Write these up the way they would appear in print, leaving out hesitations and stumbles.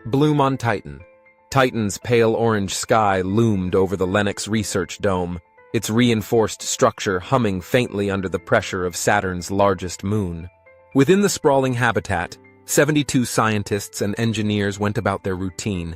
Bloom on Titan. Titan's pale orange sky loomed over the Lennox Research Dome, its reinforced structure humming faintly under the pressure of Saturn's largest moon. Within the sprawling habitat, 72 scientists and engineers went about their routine,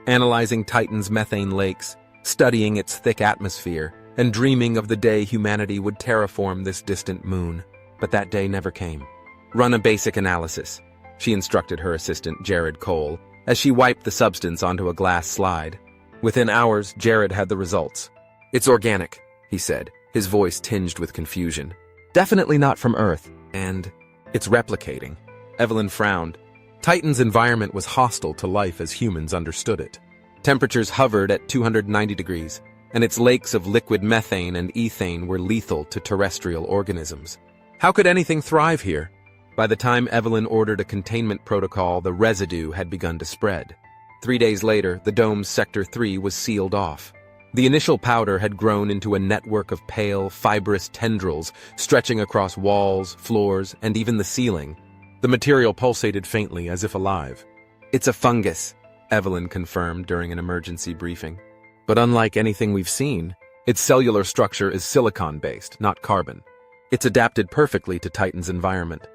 analyzing Titan's methane lakes, studying its thick atmosphere, and dreaming of the day humanity would terraform this distant moon. But that day never came. "Run a basic analysis," she instructed her assistant, Jared Cole, as she wiped the substance onto a glass slide. Within hours, Jared had the results. "It's organic," he said, his voice tinged with confusion. "Definitely not from Earth, and it's replicating." Evelyn frowned. Titan's environment was hostile to life as humans understood it. Temperatures hovered at 290 degrees, and its lakes of liquid methane and ethane were lethal to terrestrial organisms. How could anything thrive here? By the time Evelyn ordered a containment protocol, the residue had begun to spread. 3 days later, the dome's Sector 3 was sealed off. The initial powder had grown into a network of pale, fibrous tendrils stretching across walls, floors, and even the ceiling. The material pulsated faintly, as if alive. "It's a fungus," Evelyn confirmed during an emergency briefing. "But unlike anything we've seen, its cellular structure is silicon-based, not carbon. It's adapted perfectly to Titan's environment."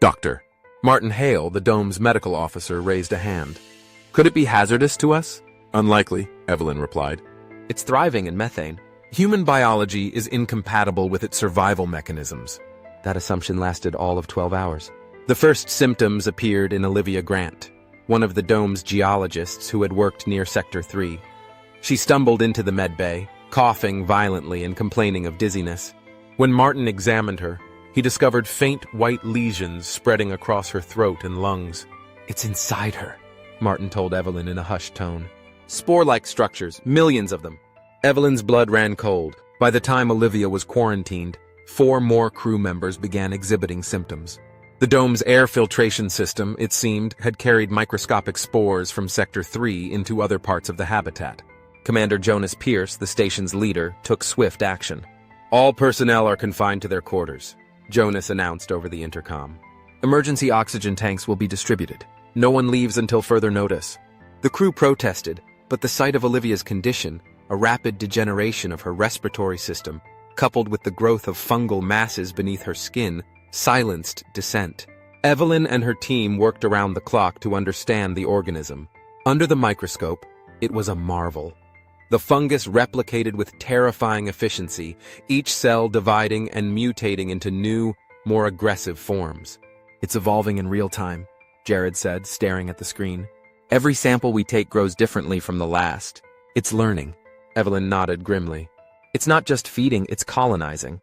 "Doctor." Martin Hale, the dome's medical officer, raised a hand. "Could it be hazardous to us?" "Unlikely," Evelyn replied. "It's thriving in methane. Human biology is incompatible with its survival mechanisms." That assumption lasted all of 12 hours. The first symptoms appeared in Olivia Grant, one of the dome's geologists who had worked near Sector 3. She stumbled into the med bay, coughing violently and complaining of dizziness. When Martin examined her, he discovered faint white lesions spreading across her throat and lungs. "It's inside her," Martin told Evelyn in a hushed tone. "Spore-like structures, millions of them." Evelyn's blood ran cold. By the time Olivia was quarantined, 4 more crew members began exhibiting symptoms. The dome's air filtration system, it seemed, had carried microscopic spores from Sector 3 into other parts of the habitat. Commander Jonas Pierce, the station's leader, took swift action. "All personnel are confined to their quarters," Jonas announced over the intercom. "Emergency oxygen tanks will be distributed. No one leaves until further notice." The crew protested, but the sight of Olivia's condition, a rapid degeneration of her respiratory system, coupled with the growth of fungal masses beneath her skin, silenced dissent. Evelyn and her team worked around the clock to understand the organism. Under the microscope, it was a marvel. The fungus replicated with terrifying efficiency, each cell dividing and mutating into new, more aggressive forms. "It's evolving in real time," Jared said, staring at the screen. "Every sample we take grows differently from the last. It's learning." Evelyn nodded grimly. "It's not just feeding, it's colonizing."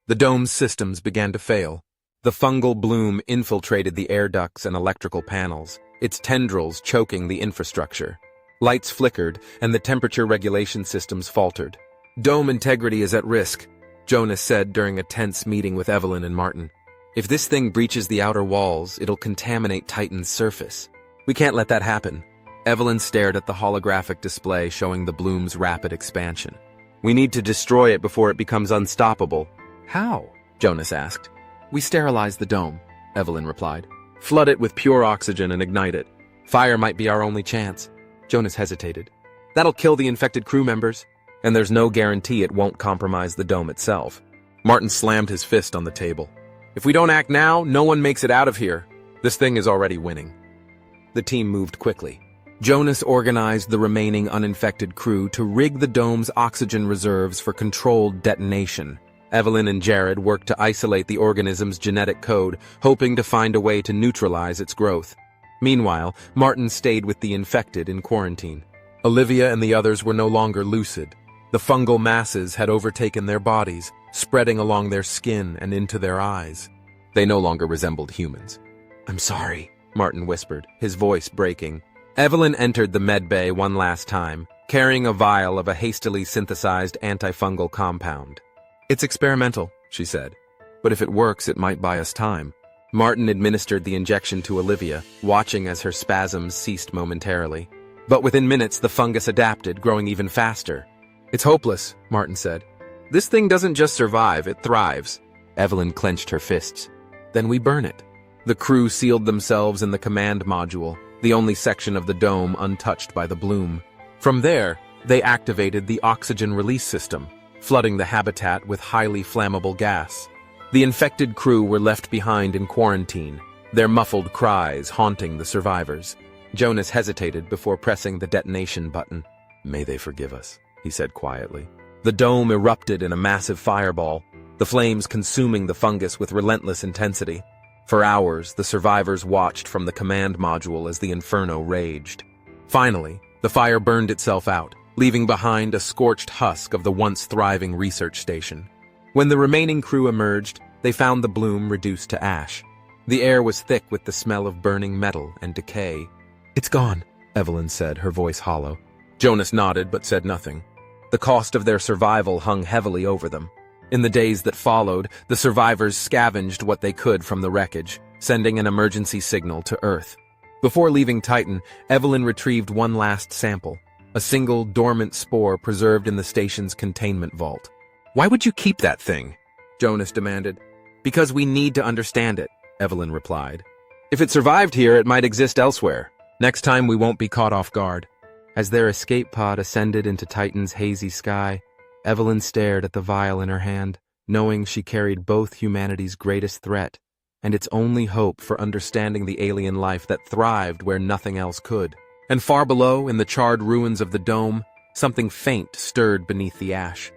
The dome's systems began to fail. The fungal bloom infiltrated the air ducts and electrical panels, its tendrils choking the infrastructure. Lights flickered, and the temperature regulation systems faltered. "Dome integrity is at risk," Jonas said during a tense meeting with Evelyn and Martin. "If this thing breaches the outer walls, it'll contaminate Titan's surface. We can't let that happen." Evelyn stared at the holographic display showing the bloom's rapid expansion. "We need to destroy it before it becomes unstoppable." "How?" Jonas asked. "We sterilize the dome," Evelyn replied. "Flood it with pure oxygen and ignite it. Fire might be our only chance." Jonas hesitated. "That'll kill the infected crew members, and there's no guarantee it won't compromise the dome itself." Martin slammed his fist on the table. "If we don't act now, no one makes it out of here. This thing is already winning." The team moved quickly. Jonas organized the remaining uninfected crew to rig the dome's oxygen reserves for controlled detonation. Evelyn and Jared worked to isolate the organism's genetic code, hoping to find a way to neutralize its growth. Meanwhile, Martin stayed with the infected in quarantine. Olivia and the others were no longer lucid. The fungal masses had overtaken their bodies, spreading along their skin and into their eyes. They no longer resembled humans. "I'm sorry," Martin whispered, his voice breaking. Evelyn entered the med bay one last time, carrying a vial of a hastily synthesized antifungal compound. "It's experimental," she said. "But if it works, it might buy us time." Martin administered the injection to Olivia, watching as her spasms ceased momentarily. But within minutes, the fungus adapted, growing even faster. "It's hopeless," Martin said. "This thing doesn't just survive, it thrives." Evelyn clenched her fists. "Then we burn it." The crew sealed themselves in the command module, the only section of the dome untouched by the bloom. From there, they activated the oxygen release system, flooding the habitat with highly flammable gas. The infected crew were left behind in quarantine, their muffled cries haunting the survivors. Jonas hesitated before pressing the detonation button. "May they forgive us," he said quietly. The dome erupted in a massive fireball, the flames consuming the fungus with relentless intensity. For hours, the survivors watched from the command module as the inferno raged. Finally, the fire burned itself out, leaving behind a scorched husk of the once thriving research station. When the remaining crew emerged, they found the bloom reduced to ash. The air was thick with the smell of burning metal and decay. "It's gone," Evelyn said, her voice hollow. Jonas nodded but said nothing. The cost of their survival hung heavily over them. In the days that followed, the survivors scavenged what they could from the wreckage, sending an emergency signal to Earth. Before leaving Titan, Evelyn retrieved one last sample, a single dormant spore preserved in the station's containment vault. "Why would you keep that thing?" Jonas demanded. "Because we need to understand it," Evelyn replied. "If it survived here, it might exist elsewhere. Next time we won't be caught off guard." As their escape pod ascended into Titan's hazy sky, Evelyn stared at the vial in her hand, knowing she carried both humanity's greatest threat and its only hope for understanding the alien life that thrived where nothing else could. And far below, in the charred ruins of the dome, something faint stirred beneath the ash.